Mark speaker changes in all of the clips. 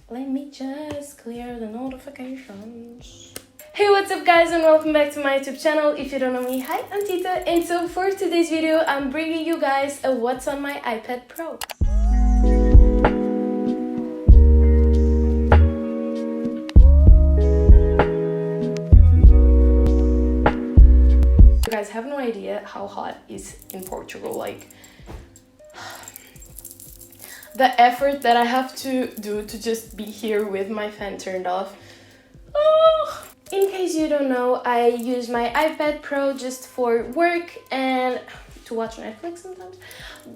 Speaker 1: Let me just clear the notifications. Hey, what's up guys, and welcome back to my YouTube channel. If you don't know me, hi, I'm Tita, and so for today's video I'm bringing you guys a what's on my iPad Pro. You guys have no idea how hot it is in Portugal. Like, the effort that I have to do to just be here with my fan turned off. Oh. In case you don't know, I use my iPad Pro just for work and to watch Netflix sometimes.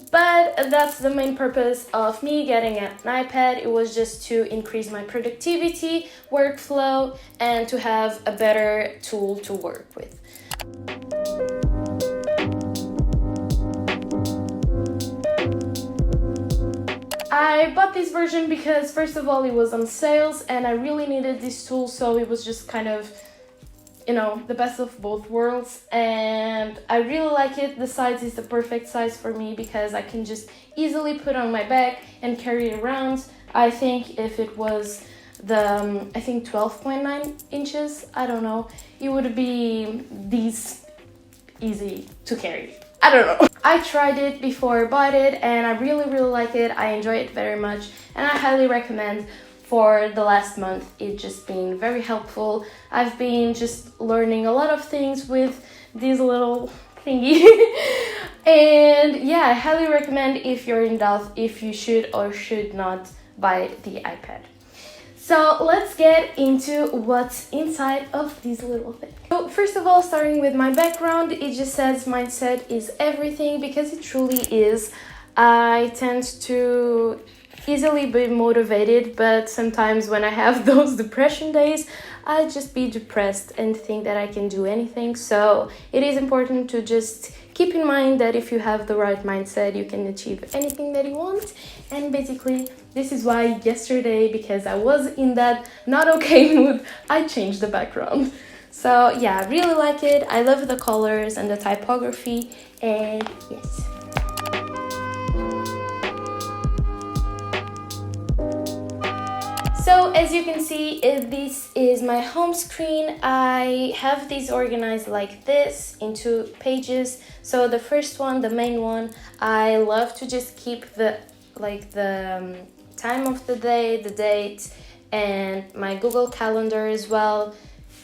Speaker 1: But that's the main purpose of me getting an iPad. It was just to increase my productivity, workflow, and to have a better tool to work with. I bought this version because first of all it was on sales and I really needed this tool, so it was just kind of, you know, the best of both worlds, and I really like it. The size is the perfect size for me because I can just easily put on my back and carry it around. I think if it was the, I think 12.9 inches, I don't know, it would be this easy to carry. I don't know. I tried it before I bought it and I really like it. I enjoy it very much and I highly recommend. For the last month, it's just been very helpful. I've been just learning a lot of things with this little thingy. And yeah, I highly recommend if you're in doubt if you should or should not buy the iPad. So let's get into what's inside of this little thing. So first of all, starting with my background, it just says mindset is everything, because it truly is. I tend to easily be motivated, but sometimes when I have those depression days, I just be depressed and think that I can do anything. So it is important to just keep in mind that if you have the right mindset, you can achieve anything that you want. And basically, this is why yesterday, because I was in that not okay mood, I changed the background. So yeah, I really like it. I love the colors and the typography, and yes. So as you can see, this is my home screen. I have these organized like this in 2 pages. So the first one, the main one, I love to just keep the time of the day, the date, and my Google Calendar as well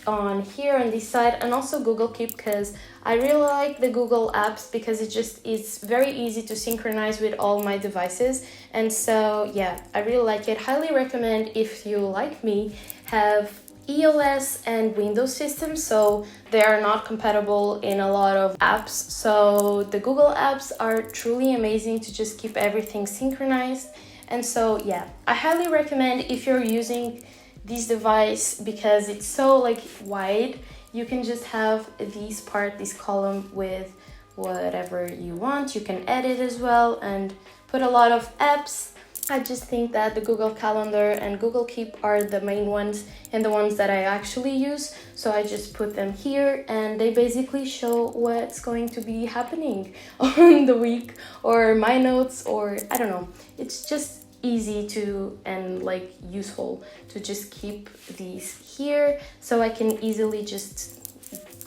Speaker 1: on here on this side, and also Google Keep, because I really like the Google apps because it's very easy to synchronize with all my devices. And so yeah, I really like it. Highly recommend if you, like me, have iOS and Windows systems, so they are not compatible in a lot of apps. So the Google apps are truly amazing to just keep everything synchronized. And so yeah, I highly recommend if you're using this device, because it's so like wide, you can just have this column with whatever you want. You can edit as well and put a lot of apps. I just think that the Google Calendar and Google Keep are the main ones and the ones that I actually use. So I just put them here and they basically show what's going to be happening on the week, or my notes, or I don't know. It's just easy to and like useful to just keep these here so I can easily just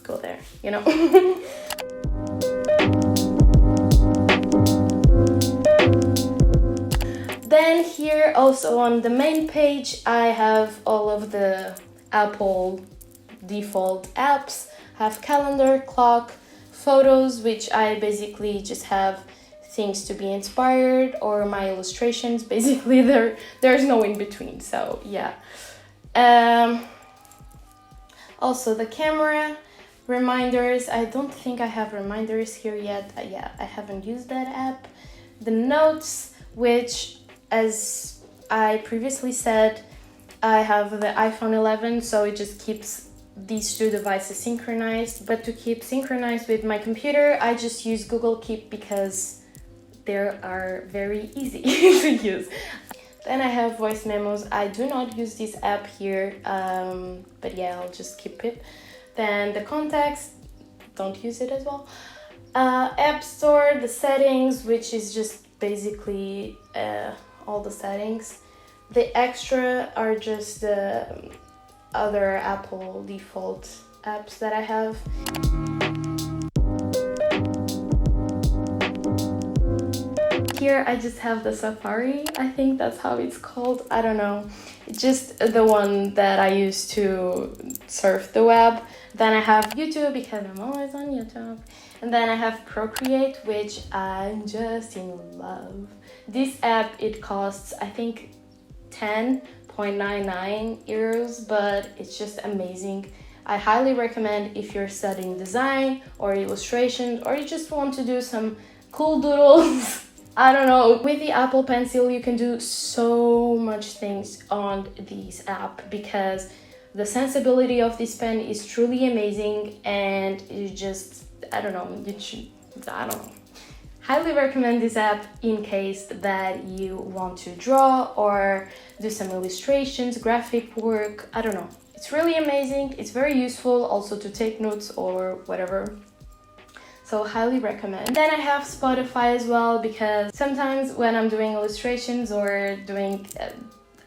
Speaker 1: go there, you know. Then here also on the main page I have all of the Apple default apps. I have calendar, clock, photos, which I basically just have things to be inspired, or my illustrations. Basically there's no in between, so yeah. Also the camera, reminders. I don't think I have reminders here yet. Yeah, I haven't used that app. The notes, which, as I previously said, I have the iPhone 11, so it just keeps these 2 devices synchronized. But to keep synchronized with my computer, I just use Google Keep because they are very easy to use. Then I have voice memos. I do not use this app here, but yeah, I'll just keep it. Then the contacts, don't use it as well. App Store, the settings, which is just basically all the settings. The extra are just the other Apple default apps that I have. Here I just have the Safari, I think that's how it's called, I don't know. It's just the one that I use to surf the web. Then I have YouTube because I'm always on YouTube. And then I have Procreate, which I'm just in love. This app, it costs, I think, 10.99 euros, but it's just amazing. I highly recommend if you're studying design or illustration, or you just want to do some cool doodles. I don't know, with the Apple Pencil you can do so much things on this app because the sensibility of this pen is truly amazing, and you just, I don't know, highly recommend this app in case that you want to draw or do some illustrations, graphic work, I don't know. It's really amazing, it's very useful also to take notes or whatever. So highly recommend. And then I have Spotify as well because sometimes when I'm doing illustrations or doing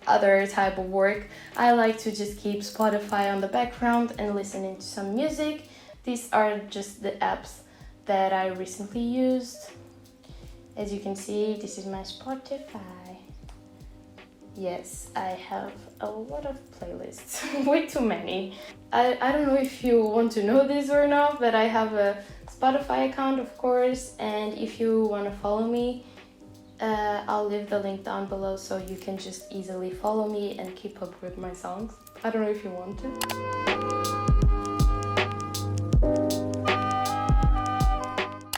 Speaker 1: other type of work, I like to just keep Spotify on the background and listening to some music. These are just the apps that I recently used. As you can see, this is my Spotify. Yes, I have a lot of playlists, way too many. I don't know if you want to know this or not, but I have a Spotify account, of course, and if you want to follow me, I'll leave the link down below so you can just easily follow me and keep up with my songs. I don't know if you want to.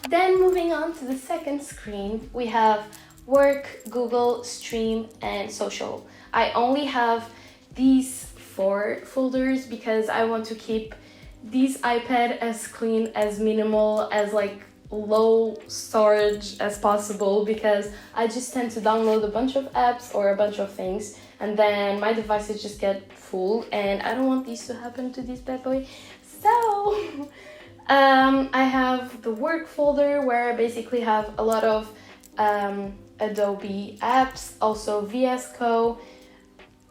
Speaker 1: Then moving on to the second screen, we have Work, Google, Stream, and Social. I only have these 4 folders because I want to keep this iPad as clean, as minimal, as like low storage as possible, because I just tend to download a bunch of apps or a bunch of things and then my devices just get full, and I don't want this to happen to this bad boy. So I have the work folder where I basically have a lot of Adobe apps, also VS Code,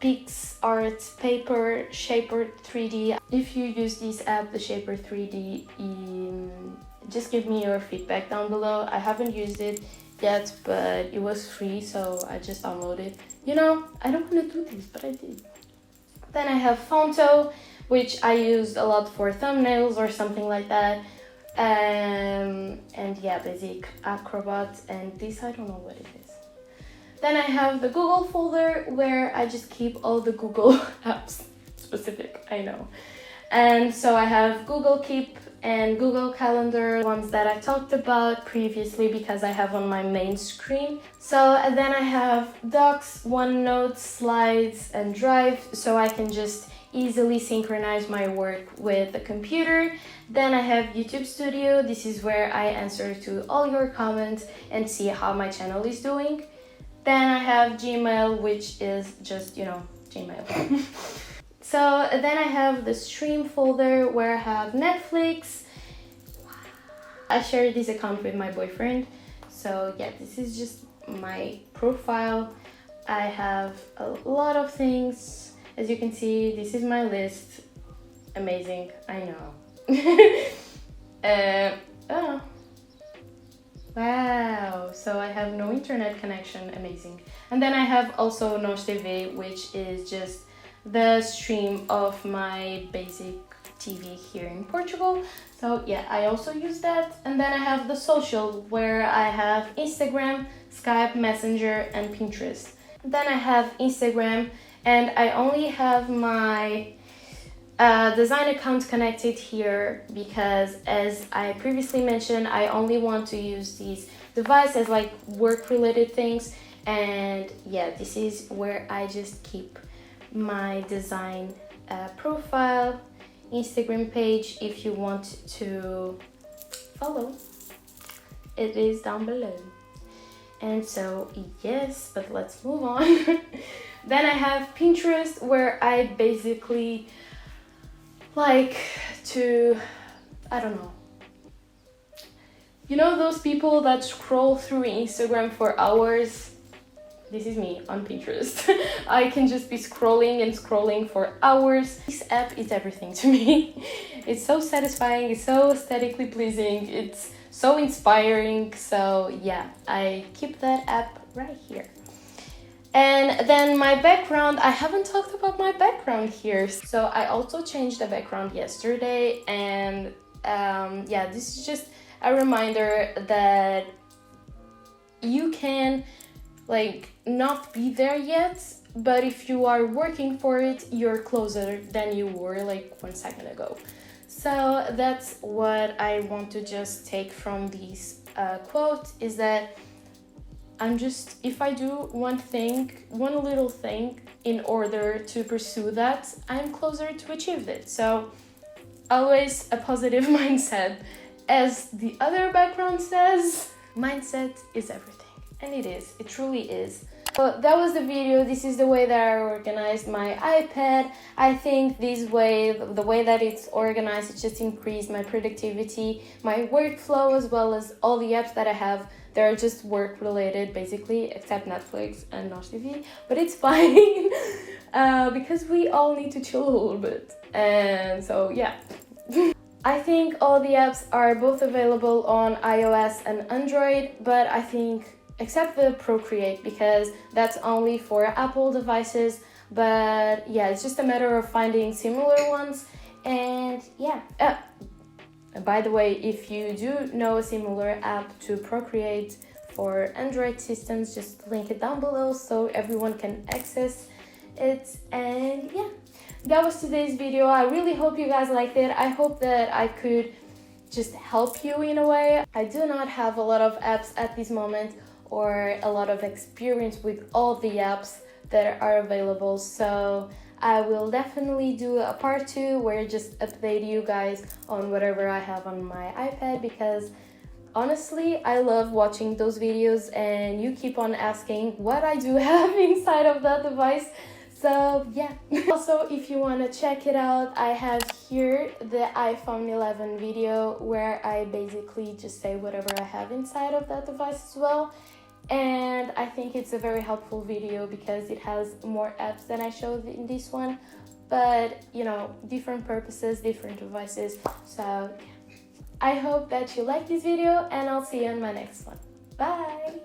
Speaker 1: PixArt, Paper, Shaper 3D. If you use this app, the Shaper 3D, just give me your feedback down below. I haven't used it yet, but it was free, so I just downloaded. You know, I don't want to do this, but I did. Then I have Fonto, which I used a lot for thumbnails or something like that. And yeah, basic Acrobat, and this I don't know what it is. Then I have the Google folder where I just keep all the Google apps, specific, I know. And so I have Google Keep and Google Calendar, ones that I talked about previously because I have on my main screen. So and then I have Docs, OneNote, Slides, and Drive, so I can just easily synchronize my work with the computer. Then I have YouTube Studio. This is where I answer to all your comments and see how my channel is doing. Then I have Gmail, which is just, you know, Gmail. So then I have the Stream folder where I have Netflix. I share this account with my boyfriend. So yeah, this is just my profile. I have a lot of things. As you can see, this is my list. Amazing, I know. Oh. Wow, so I have no internet connection, amazing. And then I have also Nós TV, which is just the stream of my basic TV here in Portugal. So yeah, I also use that. And then I have the social, where I have Instagram, Skype, Messenger, and Pinterest. Then I have Instagram, and I only have my design account connected here because, as I previously mentioned, I only want to use these devices as like work related things. And yeah, this is where I just keep my design profile, Instagram page. If you want to follow, it is down below. And so yes, but let's move on. Then I have Pinterest, where I basically like to, I don't know, you know those people that scroll through Instagram for hours? this is me on Pinterest. I can just be scrolling and scrolling for hours. This app is everything to me. It's so satisfying, it's so aesthetically pleasing, it's so inspiring. So yeah, I keep that app right here. And then my background, I haven't talked about my background here. So I also changed the background yesterday, and yeah, this is just a reminder that you can like not be there yet, but if you are working for it, you're closer than you were like 1 second ago. So that's what I want to just take from this quote, is that if I do one thing, one little thing in order to pursue that, I'm closer to achieve it. So always a positive mindset. As the other background says, mindset is everything. And it is, it truly is. So that was the video. This is the way that I organized my iPad. I think this way, the way that it's organized, it just increased my productivity, my workflow, as well as all the apps that I have. They're just work related basically, except Netflix and Nosh TV, but it's fine because we all need to chill a little bit. And so yeah. I think all the apps are both available on iOS and Android, but I think except the Procreate, because that's only for Apple devices. But yeah, it's just a matter of finding similar ones. And yeah, by the way, if you do know a similar app to Procreate for Android systems, just link it down below so everyone can access it. And yeah, that was today's video. I really hope you guys liked it. I hope that I could just help you in a way. I do not have a lot of apps at this moment, or a lot of experience with all the apps that are available, so I will definitely do a part 2 where I just update you guys on whatever I have on my iPad, because honestly I love watching those videos and you keep on asking what I do have inside of that device. So yeah. Also, if you want to check it out, I have here the iPhone 11 video where I basically just say whatever I have inside of that device as well. And I think it's a very helpful video because it has more apps than I showed in this one, but you know, different purposes, different devices. So yeah. I hope that you like this video, and I'll see you in my next one. Bye!